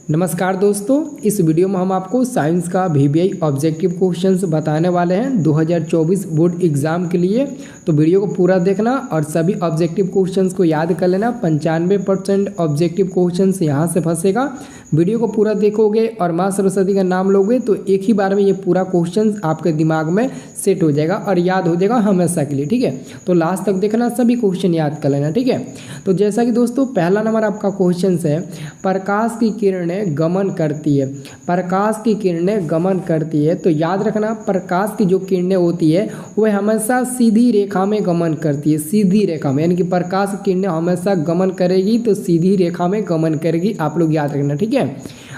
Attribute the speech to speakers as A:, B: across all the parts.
A: नमस्कार दोस्तों, इस वीडियो में हम आपको साइंस का वीवीआई ऑब्जेक्टिव क्वेश्चंस बताने वाले हैं 2024 बोर्ड एग्जाम के लिए। तो वीडियो को पूरा देखना और सभी ऑब्जेक्टिव क्वेश्चंस को याद कर लेना। 95% ऑब्जेक्टिव क्वेश्चंस यहाँ से फंसेगा। वीडियो को पूरा देखोगे और माँ सरस्वती का नाम लोगे तो एक ही बार में ये पूरा क्वेश्चन आपके दिमाग में सेट हो जाएगा और याद हो जाएगा हमेशा के लिए। ठीक है, तो लास्ट तक देखना, सभी क्वेश्चन याद कर लेना। ठीक है, तो जैसा कि दोस्तों पहला नंबर आपका क्वेश्चन है, प्रकाश की किरणें गमन करती है। प्रकाश की किरणें गमन करती है तो याद रखना, प्रकाश की जो किरणें होती है वह हमेशा सीधी रेखा में गमन करती है। सीधी रेखा में, यानी कि प्रकाश की किरणें हमेशा गमन करेगी तो सीधी रेखा में गमन करेगी। आप लोग याद रखना। ठीक है,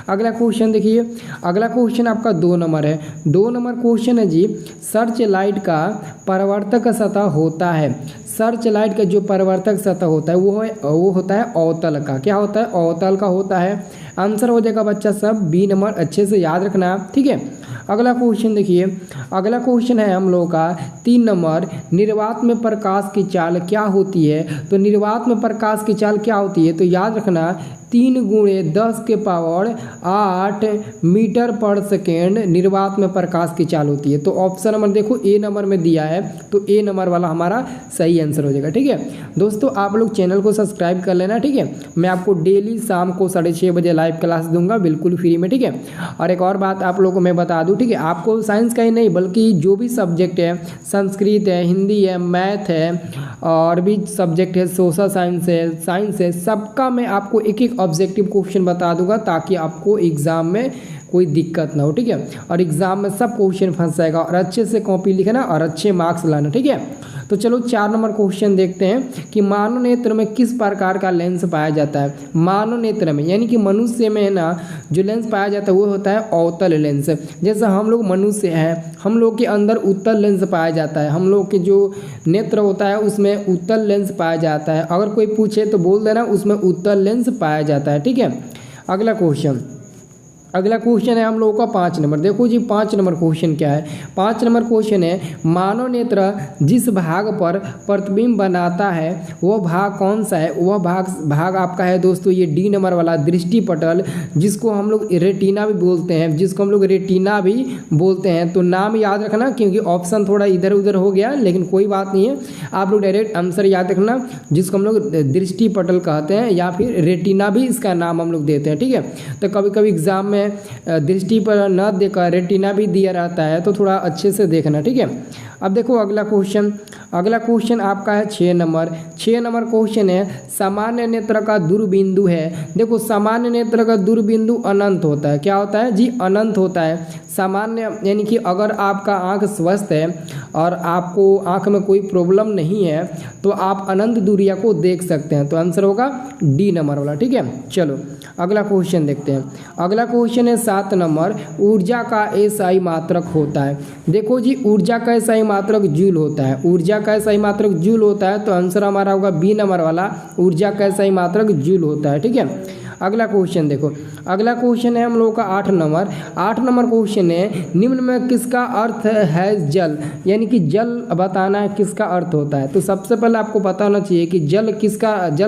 A: अगला क्वेश्चन देखिए। अगला क्वेश्चन आपका 2 नंबर है। 2 नंबर क्वेश्चन है जी, सर्च लाइट का परावर्तक सतह होता है। सर्च लाइट का जो परावर्तक सतह होता है वो होता है अवतल का। क्या होता है? अवतल का होता है। आंसर हो जाएगा बच्चा सब बी नंबर, अच्छे से याद रखना। ठीक है, अगला क्वेश्चन देखिए। अगला क्वेश्चन है हम लोगों का 3 नंबर, निर्वात में प्रकाश की चाल क्या होती है। तो निर्वात में प्रकाश की चाल क्या होती है तो याद रखना 3 × 10⁸ मीटर पर सेकेंड निर्वात में प्रकाश की चाल होती है। तो ऑप्शन नंबर देखो ए नंबर में दिया है, तो ए नंबर वाला हमारा सही आंसर हो जाएगा। ठीक है दोस्तों, आप लोग चैनल को सब्सक्राइब कर लेना। ठीक है, मैं आपको डेली शाम को 6:30 बजे लाइव क्लास दूंगा बिल्कुल फ्री में। ठीक है, और एक और बात आप लोगों को मैं बता दूं, ठीक है, आपको साइंस का ही नहीं बल्कि जो भी सब्जेक्ट है, संस्कृत है, हिंदी है, मैथ है और भी सब्जेक्ट है, सोशल साइंस है, सबका मैं आपको एक एक ऑब्जेक्टिव क्वेश्चन बता दूंगा ताकि आपको एग्जाम में कोई दिक्कत ना हो। ठीक है, और एग्जाम में सब क्वेश्चन फंस जाएगा और अच्छे से कॉपी लिखना और अच्छे मार्क्स लाना। ठीक है, तो चलो 4 नंबर क्वेश्चन देखते हैं कि मानव नेत्र में किस प्रकार का लेंस पाया जाता है। मानव नेत्र में यानी कि मनुष्य में है ना, जो लेंस पाया जाता है वो होता है अवतल लेंस। जैसे हम लोग मनुष्य हैं, हम लोग के अंदर उत्तल लेंस पाया जाता है। हम लोग के जो नेत्र होता है उसमें उत्तल लेंस पाया जाता है। अगर कोई पूछे तो बोल देना उसमें उत्तल लेंस पाया जाता है। ठीक है, अगला क्वेश्चन है हम लोगों का 5 नंबर। देखो जी 5 नंबर क्वेश्चन क्या है। 5 नंबर क्वेश्चन है, मानव नेत्र जिस भाग पर प्रतिबिंब बनाता है वह भाग कौन सा है। वह भाग आपका है दोस्तों ये डी नंबर वाला दृष्टि पटल, जिसको हम लोग रेटिना भी बोलते हैं। तो नाम याद रखना क्योंकि ऑप्शन थोड़ा इधर उधर हो गया, लेकिन कोई बात नहीं है, आप लोग डायरेक्ट आंसर याद रखना, जिसको हम लोग दृष्टि पटल कहते हैं या फिर रेटिना भी इसका नाम हम लोग देते हैं। ठीक है, तो कभी कभी एग्जाम में दृष्टि पर न देकर रेटिना भी दिया रहता है, तो थोड़ा अच्छे से देखना। ठीक है, अब देखो अगला क्वेश्चन आपका है 6 नंबर। 6 नंबर क्वेश्चन है, सामान्य नेत्र का दूरबिंदु है। देखो सामान्य नेत्र का दूरबिंदु अनंत होता है। क्या होता है जी? अनंत होता है। सामान्य यानी कि अगर आपका आंख स्वस्थ है और आपको आंख में कोई प्रॉब्लम नहीं है तो आप अनंत दूरिया को देख सकते हैं। तो आंसर होगा डी नंबर वाला। ठीक है, चलो अगला क्वेश्चन देखते हैं। अगला क्वेश्चन है 7 नंबर, ऊर्जा का एसआई मात्रक होता है। देखो जी ऊर्जा का एसआई मात्रक जूल होता है। ऊर्जा का एसआई मात्रक जूल होता है, तो आंसर हमारा होगा बी नंबर वाला, ऊर्जा का एसआई मात्रक जूल होता है। ठीक है, अगला क्वेश्चन देखो। अगला क्वेश्चन है हम लोगों का 8 नंबर। 8 नंबर क्वेश्चन है, निम्न में किसका अर्थ है जल, यानी कि जल बताना है किसका अर्थ होता है। तो सबसे पहले आपको पता होना चाहिए कि जल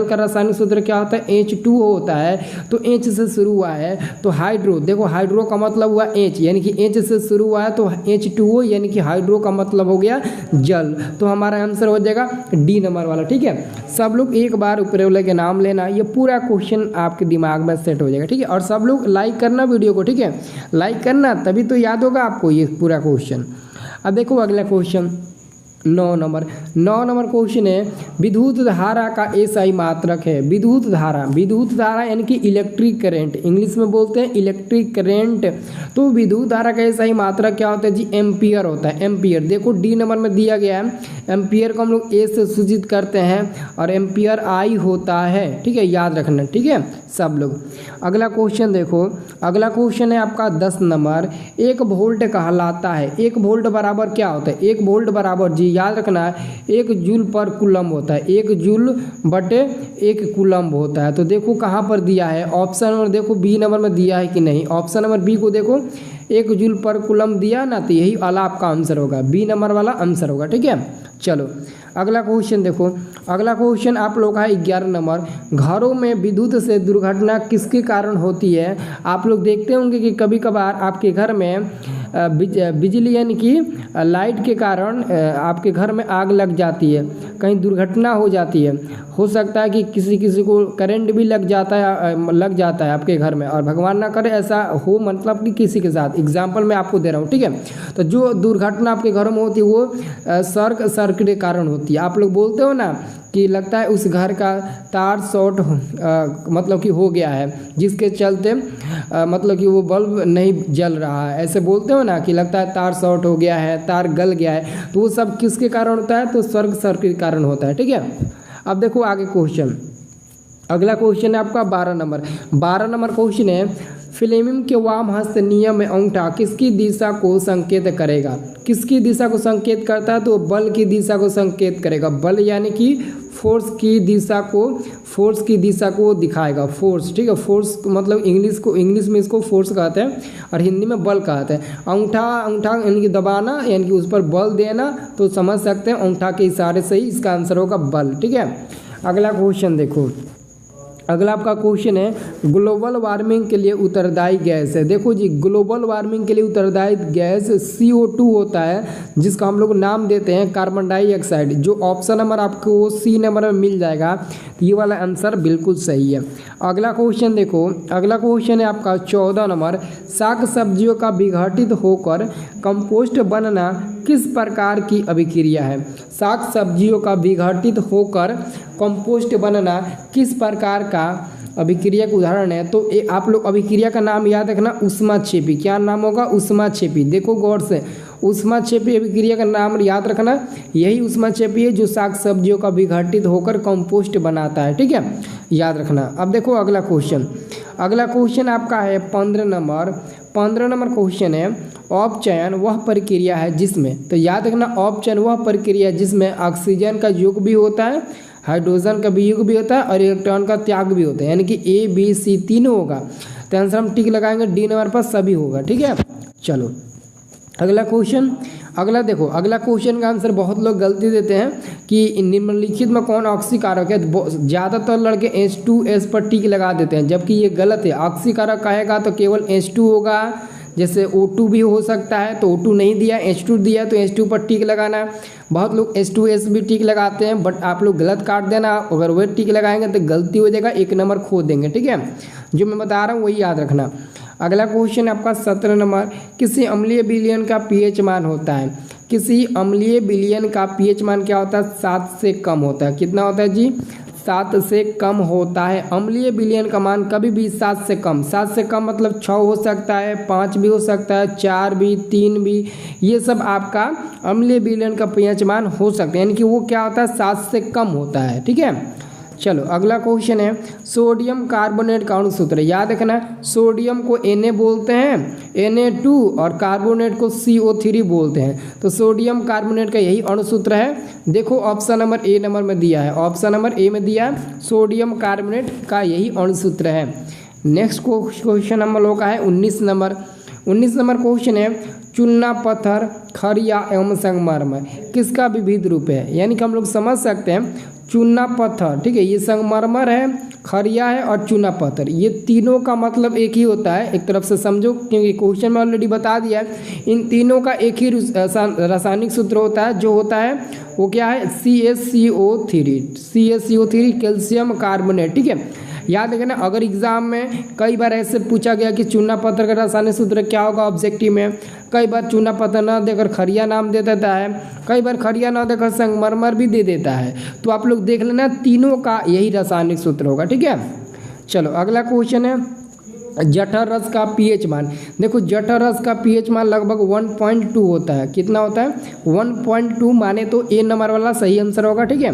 A: का रासायनिक सूत्र क्या होता है, H2O होता है। तो H से शुरू हुआ है तो हाइड्रो, देखो हाइड्रो का मतलब हुआ H, यानी कि H से शुरू हुआ है तो H2O यानी कि हाइड्रो का मतलब हो गया जल। तो हमारा आंसर हो जाएगा डी नंबर वाला। ठीक है, सब लोग एक बार ऊपर वाले के नाम लेना, ये पूरा क्वेश्चन आपके दिमाग में सेट हो जाएगा। ठीक है, और सब लोग लाइक करना वीडियो को। ठीक है, लाइक करना तभी तो याद होगा आपको ये पूरा क्वेश्चन। अब देखो अगला क्वेश्चन 9 नंबर क्वेश्चन है, विद्युत धारा का एसआई मात्रक है। विद्युत धारा यानी कि इलेक्ट्रिक करंट, इंग्लिश में बोलते हैं इलेक्ट्रिक करंट। तो विद्युत धारा का एसआई मात्रक क्या होता है जी? एम्पियर होता है। एम्पियर देखो डी नंबर में दिया गया है। एम्पियर को हम लोग ए से सूचित करते हैं और एम्पियर आई होता है। ठीक है, याद रखना। ठीक है सब लोग। अगला क्वेश्चन देखो। अगला क्वेश्चन है आपका 10 नंबर, 1 वोल्ट कहलाता है। 1 वोल्ट बराबर क्या होता है? 1 वोल्ट बराबर जी याद रखना 1 जूल पर कूलम्ब होता है। 1 जूल बटे 1 कूलम्ब होता है। तो देखो कहाँ पर दिया है, ऑप्शन नंबर देखो बी नंबर में दिया है कि नहीं। ऑप्शन नंबर बी को देखो 1 जूल पर कूलम्ब दिया ना, तो यही वाला आपका आंसर होगा, बी नंबर वाला आंसर होगा। ठीक है, चलो अगला क्वेश्चन देखो, अगला क्वेश्चन आप लोग का है 11 नंबर। घरों में विद्युत से दुर्घटना किसके कारण होती है? आप लोग देखते होंगे कि कभी कभार आपके घर में बिजली यानी कि लाइट के कारण आपके घर में आग लग जाती है, कहीं दुर्घटना हो जाती है। हो सकता है कि किसी को करंट भी लग जाता है आपके घर में, और भगवान ना करे ऐसा हो, मतलब कि किसी के साथ एग्जाम्पल मैं आपको दे रहा हूँ, ठीक है। तो जो दुर्घटना आपके घरों में होती है वो शॉर्ट सर्किट के कारण होती है। आप लोग बोलते हो ना कि लगता है उस घर का तार शॉर्ट मतलब कि हो गया है, जिसके चलते मतलब कि वो बल्ब नहीं जल रहा है, ऐसे बोलते हो ना कि लगता है तार शॉर्ट हो गया है, तार गल गया है। तो वो सब किसके कारण होता है? तो शॉर्ट सर्किट के कारण होता है, ठीक है। अब देखो आगे क्वेश्चन, अगला क्वेश्चन है आपका 12 नंबर। 12 नंबर क्वेश्चन है, फिल्म के वाम हस्त नियम में अंगूठा किसकी दिशा को संकेत करेगा? किसकी दिशा को संकेत करता है? तो बल की दिशा को संकेत करेगा। बल यानी कि फोर्स की दिशा को दिखाएगा, फोर्स, ठीक है। फोर्स मतलब इंग्लिश में इसको फोर्स कहते हैं और हिंदी में बल कहते हैं। अंगूठा यानी कि दबाना, यानी कि उस पर बल देना, तो समझ सकते हैं अंगूठा के इशारे से ही इसका आंसर होगा बल, ठीक है। अगला क्वेश्चन देखो, अगला आपका क्वेश्चन है ग्लोबल वार्मिंग के लिए उत्तरदायी गैस है। देखो जी, ग्लोबल वार्मिंग के लिए उत्तरदायी गैस CO2 होता है, जिसका हम लोग नाम देते हैं कार्बन डाइऑक्साइड। जो ऑप्शन नंबर आपको C नंबर में मिल जाएगा, ये वाला आंसर बिल्कुल सही है। अगला क्वेश्चन देखो, अगला क्वेश्चन है आपका 14 नंबर। साग सब्जियों का विघटित होकर कंपोस्ट बनना किस प्रकार की अभिक्रिया है? साग सब्जियों का विघटित होकर कंपोस्ट बनना किस प्रकार का अभिक्रिया का उदाहरण है? तो आप लोग अभिक्रिया का नाम याद रखना, ऊष्माक्षेपी। क्या नाम होगा? ऊष्माक्षेपी। देखो गौर से, ऊष्माक्षेपी अभिक्रिया का नाम याद रखना, यही ऊष्माक्षेपी है जो साग सब्जियों का विघटित होकर कंपोस्ट बनाता है, ठीक है, याद रखना। अब देखो अगला क्वेश्चन, अगला क्वेश्चन आपका है 15 नंबर। 15 नंबर क्वेश्चन है अपचयन वह प्रक्रिया है जिसमें, तो याद रखना अपचयन वह प्रक्रिया जिसमें ऑक्सीजन का योग भी होता है, हाइड्रोजन का भी योग भी होता है और इलेक्ट्रॉन का त्याग भी होता है, यानी कि ABC तीनों होगा। तो आंसर हम टिक लगाएंगे, डी नंबर पर सभी होगा, ठीक है। चलो अगला क्वेश्चन, अगला देखो, अगला क्वेश्चन का आंसर बहुत लोग गलती देते हैं कि निम्नलिखित में कौन ऑक्सीकारक है। ज़्यादातर लड़के H2S पर टिक लगा देते हैं, जबकि ये गलत है। ऑक्सीकारक कहेगा तो केवल H2 होगा, जैसे O2 भी हो सकता है, तो O2 नहीं दिया, H2 दिया तो H2 पर टिक लगाना। बहुत लोग H2S भी टिक लगाते हैं, बट आप लोग गलत काट देना। अगर वह टिक लगाएंगे तो गलती हो जाएगा, 1 नंबर खो देंगे, ठीक है। जो मैं बता रहा हूँ वही याद रखना। अगला क्वेश्चन आपका 17 नंबर। किसी अम्लीय विलयन का pH मान होता है? किसी अम्लीय विलयन का pH मान क्या होता है? 7 से कम होता है। कितना होता है जी? 7 से कम होता है। अम्लीय विलयन का मान कभी भी 7 से कम, 7 से कम मतलब 6 हो सकता है, 5 भी हो सकता है, 4 भी, 3 भी, ये सब आपका अम्लीय विलयन का pH मान हो सकता है, यानी कि वो क्या होता है? 7 से कम होता है, ठीक है। चलो अगला क्वेश्चन है सोडियम कार्बोनेट का अणुसूत्र। याद रखना, सोडियम को Na बोलते हैं, Na2, और कार्बोनेट को CO3 बोलते हैं। तो सोडियम कार्बोनेट का यही अणुसूत्र है। देखो ऑप्शन नंबर A नंबर में दिया है, ऑप्शन नंबर A में दिया है, सोडियम कार्बोनेट का यही अणुसूत्र है। नेक्स्ट क्वेश्चन हम लोग का है 19 नंबर। 19 नंबर क्वेश्चन है चूना, पत्थर, खड़िया एवं संगमरमर किसका विविध रूप है? यानी कि हम लोग समझ सकते हैं चूना पत्थर, ठीक है, ये संगमरमर है, खड़िया है और चूना पत्थर, ये तीनों का मतलब एक ही होता है। एक तरफ से समझो, क्योंकि क्वेश्चन में ऑलरेडी बता दिया है। इन तीनों का एक ही रासायनिक सूत्र होता है, जो होता है वो क्या है? CaCO3 कैल्शियम कार्बोनेट, ठीक है। याद रखना, अगर एग्जाम में कई बार ऐसे पूछा गया कि चूना पत्थर का रासायनिक सूत्र क्या होगा ऑब्जेक्टिव में, कई बार चूना पत्थर न देकर खड़िया नाम दे देता है, कई बार खड़िया न देकर संगमरमर भी दे देता है। तो आप लोग देख लेना, तीनों का यही रासायनिक सूत्र होगा, ठीक है। चलो अगला क्वेश्चन है जठर रस का pH मान। देखो जठर रस का pH मान लगभग 1.2 होता है। कितना होता है? 1.2 माने तो A नंबर वाला सही आंसर होगा, ठीक है।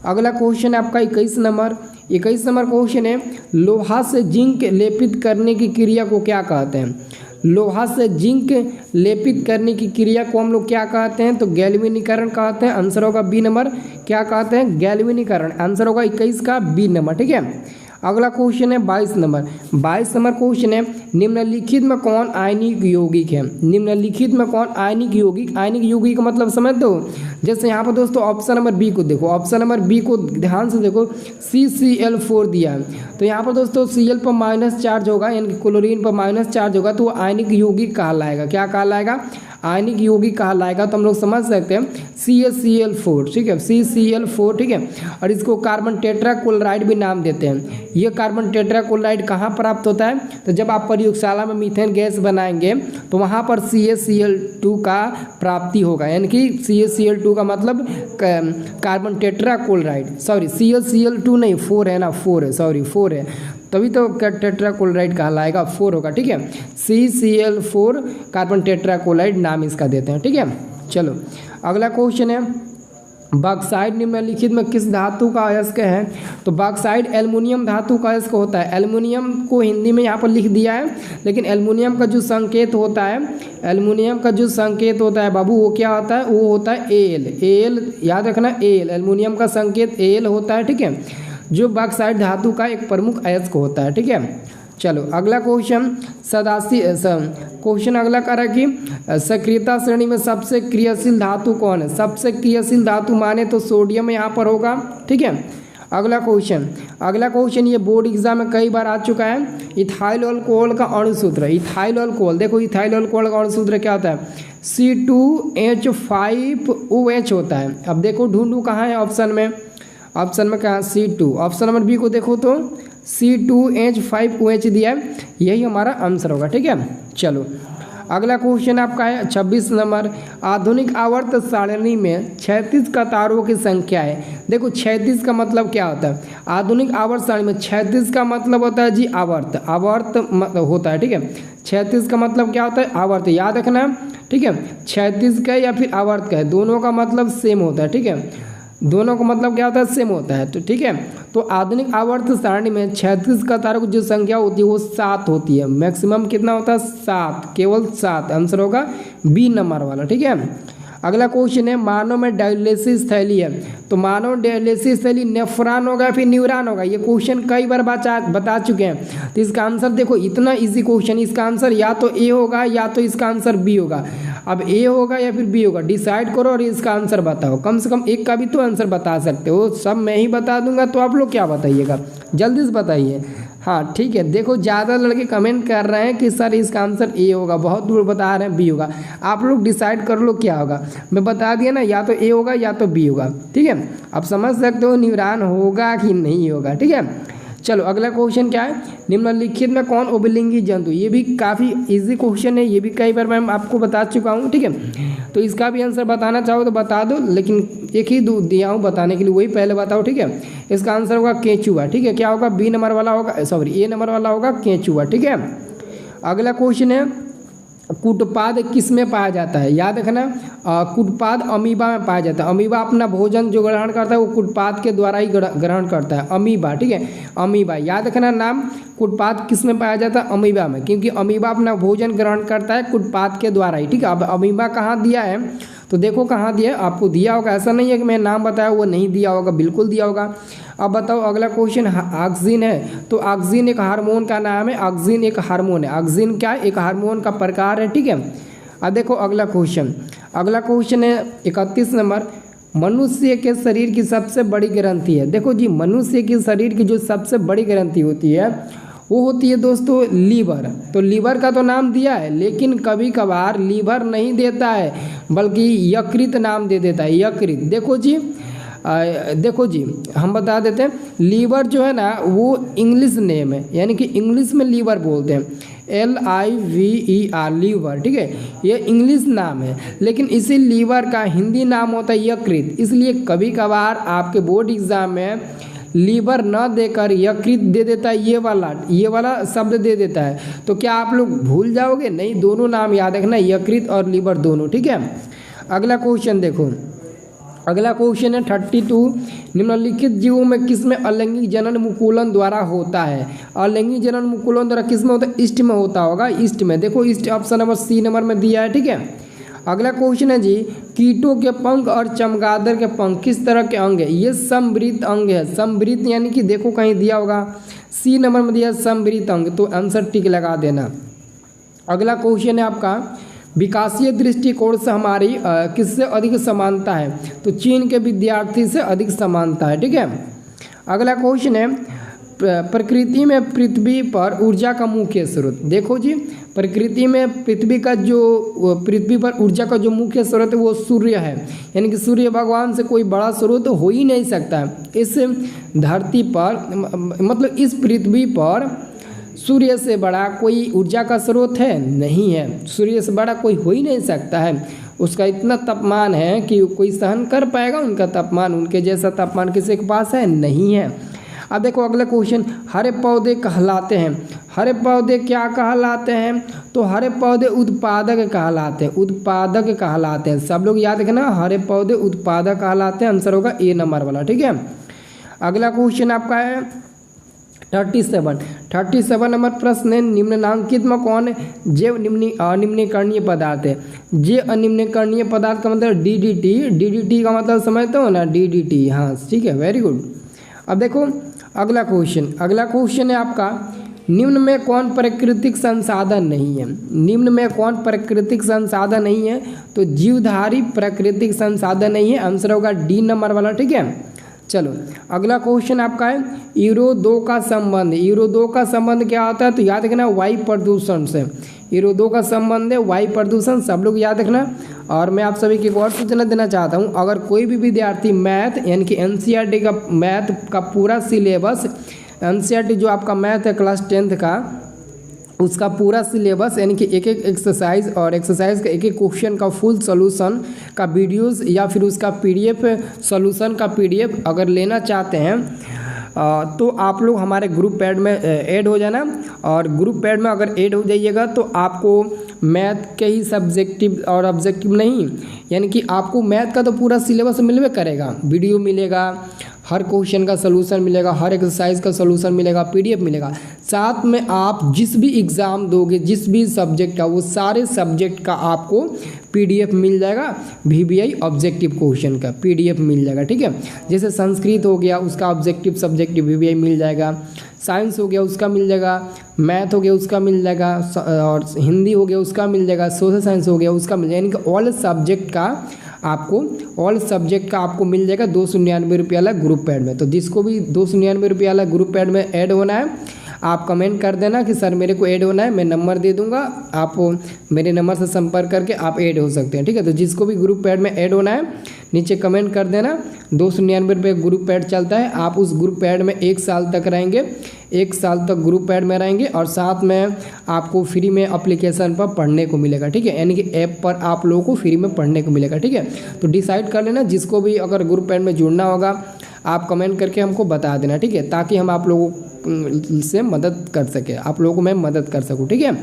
A: अगला क्वेश्चन है आपका 21 नंबर। 21 नंबर क्वेश्चन है लोहा से जिंक लेपित करने की क्रिया को क्या कहते हैं? लोहा से जिंक लेपित करने की क्रिया को हम लोग क्या कहते हैं? तो गैल्वेनीकरण कहते हैं। आंसर होगा बी नंबर। क्या कहते हैं? गैल्वेनीकरण। आंसर होगा 21 का बी नंबर, ठीक है। अगला क्वेश्चन है 22 नंबर। 22 नंबर क्वेश्चन है, निम्नलिखित में कौन आयनिक यौगिक है? निम्नलिखित में कौन आयनिक यौगिक? आयनिक यौगिक का मतलब समझते हो? जैसे यहाँ पर दोस्तों ऑप्शन नंबर बी को देखो, ऑप्शन नंबर बी को ध्यान से देखो, CCl4 दिया है। तो यहाँ पर दोस्तों Cl पर माइनस चार्ज होगा, यानी कि क्लोरीन पर माइनस चार्ज होगा, तो वो आयनिक यौगिक कहलाएगा। क्या कहलाएगा? आयनिक यौगिक कहलाएगा। तो हम लोग समझ सकते हैं CaCl4, ठीक है, CCl4, ठीक है। और इसको कार्बन टेट्राक्लोराइड भी नाम देते हैं। ये कार्बन टेट्राक्लोराइड कहाँ प्राप्त होता है? तो जब आप प्रयोगशाला में मीथेन गैस बनाएंगे तो वहाँ पर CaCl2 का प्राप्ति होगा, यानी कि CaCl2 का मतलब कार्बन टेट्राक्लोराइड, सॉरी CaCl2 नहीं, 4 है ना, 4 है, सॉरी 4 है, तभी तो टेट्राक्लोराइड कहलाएगा, 4 होगा, ठीक है। CCl4 कार्बन टेट्राक्लोराइड नाम इसका देते हैं, ठीक है। चलो अगला क्वेश्चन है, बॉक्साइड निम्नलिखित में किस धातु का अयस्क है? तो बॉक्साइड एल्युमिनियम धातु का अयस्क होता है। एल्युमिनियम को हिंदी में यहाँ पर लिख दिया है, लेकिन एल्युमिनियम का जो संकेत होता है, एल्युमिनियम का जो संकेत होता है बाबू, वो क्या होता है? वो होता है Al। Al याद रखना, Al, एल्युमिनियम का संकेत Al होता है, ठीक है, जो बॉक्साइड धातु का एक प्रमुख अयस्क होता है, ठीक है। चलो अगला क्वेश्चन, क्वेश्चन अगला करा कि सक्रियता श्रेणी में सबसे क्रियाशील धातु कौन है? सबसे क्रियाशील धातु माने तो सोडियम यहाँ पर होगा, ठीक है। अगला क्वेश्चन ये बोर्ड एग्जाम में कई बार आ चुका है, इथाइल अल्कोहल का अणुसूत्र। इथाइल अल्कोहल, देखो इथाइल अल्कोहल का अणुसूत्र क्या होता है? C2H5OH होता है। अब देखो ढूंढू कहाँ है ऑप्शन में, ऑप्शन में कहाँ? C2। ऑप्शन नंबर बी को देखो तो C2H5OH दिया है, यही हमारा आंसर होगा, ठीक है। चलो अगला क्वेश्चन आपका है 26 नंबर, आधुनिक आवर्त सारणी में 36 कतारों की संख्या है। देखो 36 का मतलब क्या होता है? आधुनिक आवर्त सारणी में 36 का मतलब होता है जी आवर्त, आवर्त होता है, ठीक है। 36 का मतलब क्या होता है? आवर्त, याद रखना, ठीक है। 36 का या फिर आवर्त का है, दोनों का मतलब सेम होता है, ठीक है, दोनों का मतलब क्या होता है? सेम होता है, तो ठीक है। तो आधुनिक आवर्त सारणी में 36 कतारों की जो संख्या होती है वो 7 होती है। मैक्सिमम कितना होता है? 7, केवल 7। आंसर होगा बी नंबर वाला, ठीक है। अगला क्वेश्चन है, मानव में डायलिसिस थैली है, तो मानव डायलिसिस थैली नेफ्रॉन होगा फिर न्यूरॉन होगा? ये क्वेश्चन कई बार बता चुके हैं, तो इसका आंसर देखो, इतना इजी क्वेश्चन, इसका आंसर या तो ए होगा या तो इसका आंसर बी होगा। अब ए होगा या फिर बी होगा, डिसाइड करो और इसका आंसर बताओ। कम से कम एक का भी तो आंसर बता सकते हो, सब मैं ही बता दूंगा तो आप लोग क्या बताइएगा, जल्दी से बताइए। हाँ ठीक है, देखो ज़्यादा लड़के कमेंट कर रहे हैं कि सर इसका आंसर ए होगा, बहुत लोग बता रहे हैं बी होगा। आप लोग डिसाइड कर लो क्या होगा, मैं बता दिया ना, या तो ए होगा या तो बी होगा, ठीक है। आप समझ सकते हो न्यूरॉन होगा कि नहीं होगा, ठीक है। चलो अगला क्वेश्चन क्या है, निम्नलिखित में कौन उभयलिंगी जंतु? ये भी काफ़ी इजी क्वेश्चन है, ये भी कई बार मैं आपको बता चुका हूँ, ठीक है। तो इसका भी आंसर बताना चाहो तो बता दो, लेकिन एक ही दिया हूँ बताने के लिए, वही पहले बताओ, ठीक है। इसका आंसर होगा केंचुआ, ठीक है। क्या होगा? बी नंबर वाला होगा, सॉरी ए नंबर वाला होगा केंचुआ, ठीक है। अगला क्वेश्चन है, कुटपाद किस में पाया जाता है? याद रखना, कुटपाद अमीबा में पाया जाता है। अमीबा अपना भोजन जो ग्रहण करता है वो कुटपाद के द्वारा ही ग्रहण करता है, अमीबा, ठीक है, अमीबा। याद रखना नाम, कुटपाद किस में पाया जाता है? अमीबा में, क्योंकि अमीबा अपना भोजन ग्रहण करता है कुटपाद के द्वारा ही, ठीक है। अब अमीबा कहाँ दिया है तो देखो कहाँ दिया है, आपको दिया होगा, ऐसा नहीं है कि मैं नाम बताया वो नहीं दिया होगा, बिल्कुल दिया होगा। अब बताओ अगला क्वेश्चन, ऑक्सीजन है, तो ऑक्सीजन एक हार्मोन का नाम है, ऑक्सीजन एक हार्मोन है, ऑक्सीजन क्या है? एक हार्मोन का प्रकार है, ठीक है। अब देखो अगला क्वेश्चन है 31 नंबर, मनुष्य के शरीर की सबसे बड़ी ग्रंथि है। देखो जी, मनुष्य के शरीर की जो सबसे बड़ी ग्रंथि होती है वो होती है दोस्तों लीवर। तो लीवर का तो नाम दिया है, लेकिन कभी कभार लीवर नहीं देता है बल्कि यकृत नाम दे देता है, यकृत। देखो जी हम बता देते हैं, लीवर जो है ना वो इंग्लिश नेम है, यानी कि इंग्लिश में लीवर बोलते हैं, LIVER, लीवर, ठीक है, ये इंग्लिश नाम है। लेकिन इसी लीवर का हिंदी नाम होता है यकृत, इसलिए कभी कभार आपके बोर्ड एग्जाम में लीवर न देकर यकृत दे देता है, ये वाला शब्द दे देता है। तो क्या आप लोग भूल जाओगे? नहीं, दोनों नाम याद रखना, यकृत और लीवर दोनों, ठीक है। अगला क्वेश्चन देखो, अगला क्वेश्चन है 32, निम्नलिखित जीवों में किसमें अलैंगिक जनन मुकुलन द्वारा होता है? अलैंगिक जनन मुकुलन द्वारा किसमें होता है? ईस्ट में होता होगा, ईस्ट में। देखो east option number C number में दिया है, ठीक है। अगला क्वेश्चन है जी, कीटों के पंख और चमगादड़ के पंख किस तरह के अंग है? ये समवृत्त अंग है। समवृत्त यानी कि देखो कहीं दिया होगा सी नंबर में दिया समवृत्त अंग, तो आंसर टिक लगा देना। अगला क्वेश्चन है आपका, विकासीय दृष्टिकोण से हमारी किससे अधिक समानता है? तो चीन के विद्यार्थी से अधिक समानता है। ठीक है। अगला क्वेश्चन है, प्रकृति में पृथ्वी पर ऊर्जा का मुख्य स्रोत। देखो जी, प्रकृति में पृथ्वी पर ऊर्जा का जो मुख्य स्रोत है वो सूर्य है, यानी कि सूर्य भगवान से कोई बड़ा स्रोत हो ही नहीं सकता है। इस धरती पर मतलब इस पृथ्वी पर सूर्य से बड़ा कोई ऊर्जा का स्रोत है? नहीं है। सूर्य से बड़ा कोई हो ही नहीं सकता है। उसका इतना तापमान है कि कोई सहन कर पाएगा उनका तापमान, उनके जैसा तापमान किसी के पास है? नहीं है। अब देखो अगला क्वेश्चन, हरे पौधे कहलाते हैं। हरे पौधे क्या कहलाते हैं? तो हरे पौधे उत्पादक कहलाते हैं। उत्पादक कहलाते हैं। सब लोग याद रखना, हरे पौधे उत्पादक कहलाते हैं। आंसर होगा ए नंबर वाला। ठीक है। अगला क्वेश्चन आपका है 37 नंबर प्रश्न है, निम्नलिखित में कौन जैव अनिम्नकरणीय पदार्थ है? जे अनिम्नकरणीय पदार्थ का मतलब डीडीटी का मतलब समझते हो ना, डीडीटी। हाँ ठीक है, वेरी गुड। अब देखो अगला क्वेश्चन है आपका, निम्न में कौन प्राकृतिक संसाधन नहीं है? निम्न में कौन प्राकृतिक संसाधन नहीं है? तो जीवधारी प्राकृतिक संसाधन नहीं है। आंसर होगा डी नंबर वाला। ठीक है। चलो अगला क्वेश्चन आपका है, यूरो 2 का संबंध। यूरो 2 का संबंध क्या होता है? तो याद रखना वायु प्रदूषण से। यूरो 2 का संबंध है वायु प्रदूषण, सब लोग याद रखना। और मैं आप सभी की एक और सूचना देना चाहता हूँ, अगर कोई भी विद्यार्थी मैथ यानी कि एनसीईआरटी का मैथ का पूरा सिलेबस, एनसीईआरटी जो आपका मैथ है क्लास 10th का, उसका पूरा सिलेबस यानी कि एक एक एक्सरसाइज और एक्सरसाइज का एक एक क्वेश्चन का फुल सॉल्यूशन का वीडियोस या फिर उसका पीडीएफ सॉल्यूशन का पीडीएफ अगर लेना चाहते हैं तो आप लोग हमारे ग्रुप पैड में ऐड हो जाना। और ग्रुप पैड में अगर ऐड हो जाइएगा तो आपको मैथ के ही सब्जेक्टिव और ऑब्जेक्टिव नहीं, यानी कि आपको मैथ का तो पूरा सिलेबस मिलवे करेगा, वीडियो मिलेगा, हर क्वेश्चन का सलूशन मिलेगा, हर एक्सरसाइज का सलूशन मिलेगा, पीडीएफ मिलेगा। साथ में आप जिस भी एग्ज़ाम दोगे, जिस भी सब्जेक्ट का, वो सारे सब्जेक्ट का आपको पीडीएफ मिल जाएगा। वीवीआई ऑब्जेक्टिव क्वेश्चन का पीडीएफ मिल जाएगा। ठीक है। जैसे संस्कृत हो गया उसका ऑब्जेक्टिव सब्जेक्टिव वीवीआई मिल जाएगा, साइंस हो गया उसका मिल जाएगा, मैथ हो गया उसका मिल जाएगा, और हिंदी हो गया उसका मिल जाएगा, सोशल साइंस हो गया उसका मिल जाएगा। यानी कि ऑल सब्जेक्ट का आपको मिल जाएगा 299 रुपये वाला ग्रुप पैड में। तो जिसको भी 299 रुपये वाला ग्रुप पैड में ऐड होना है, आप कमेंट कर देना कि सर मेरे को ऐड होना है, मैं नंबर दे दूंगा, आप मेरे नंबर से संपर्क करके आप ऐड हो सकते हैं। ठीक है। तो जिसको भी ग्रुप पैड में ऐड होना है नीचे कमेंट कर देना। 299 रुपये ग्रुप पैड चलता है। आप उस ग्रुप पैड में 1 साल तक रहेंगे, 1 साल तक ग्रुप पैड में रहेंगे, और साथ में आपको फ्री में एप्लीकेशन पर पढ़ने को मिलेगा। ठीक है। यानी कि ऐप पर आप लोगों को फ्री में पढ़ने को मिलेगा। ठीक है। तो डिसाइड कर लेना, जिसको भी अगर ग्रुप पैड में जुड़ना होगा आप कमेंट करके हमको बता देना। ठीक है। ताकि हम आप लोगों से मदद कर सके, आप लोगों को मैं मदद कर सकूं। ठीक है।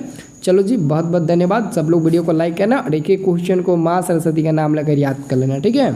A: चलो जी, बहुत बहुत धन्यवाद। सब लोग वीडियो को लाइक करना और एक एक क्वेश्चन को माँ सरस्वती का नाम लेकर याद कर लेना। ठीक है।